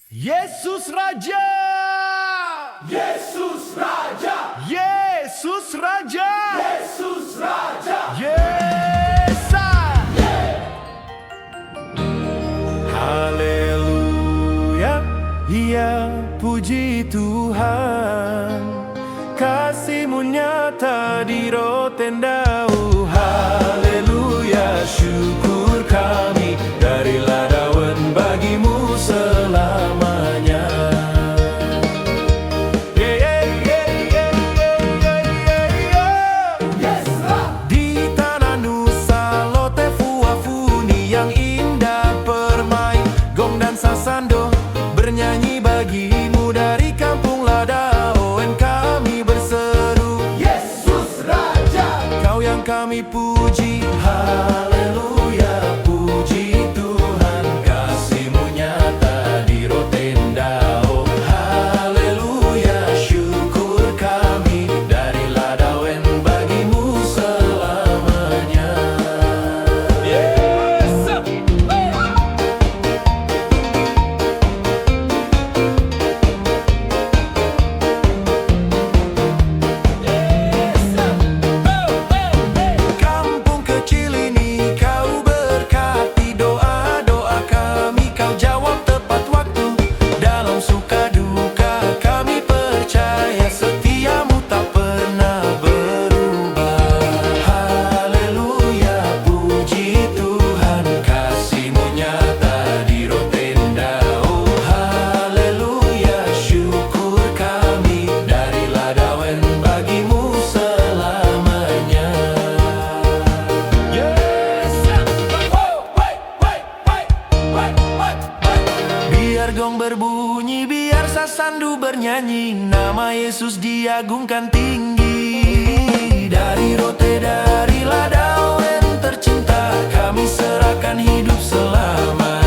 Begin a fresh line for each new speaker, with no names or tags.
Yesus Raja!
Yesus Raja,
Yesus Raja!
Yesus Raja.
Yesa! Haleluya, ya puji Tuhan, kasih-Mu nyata di rotendau. Haleluya, syukur kami dari ladawan bagi-Mu selamanya. Di tanah Nusa Lote Fuafuni yang indah, permai gong dan sasando bernyanyi bagi-Mu dari kampung Ladaoen kami berseru.
Yesus Raja,
Kau yang kami puji, haleluya, puji Tuhan, kasih-Mu nyata di rotendao. Haleluya, syukur kami dari Ladaoen bagi-Mu selamanya. Kampung kecil ini Kau berkati, doa-doa kami Kau jawab tepat waktu. Dalam suka duka kami percaya setia-Mu tak pernah berubah. Haleluya, puji Tuhan, kasih-Mu nyata di rotendao. Haleluya, syukur kami dari Ladaoen bagi-Mu selamanya. Biar gong berbunyi, biar sasandu bernyanyi, nama Yesus diagungkan tinggi. Dari rote, dari Ladaoen tercinta, kami serahkan hidup selamanya.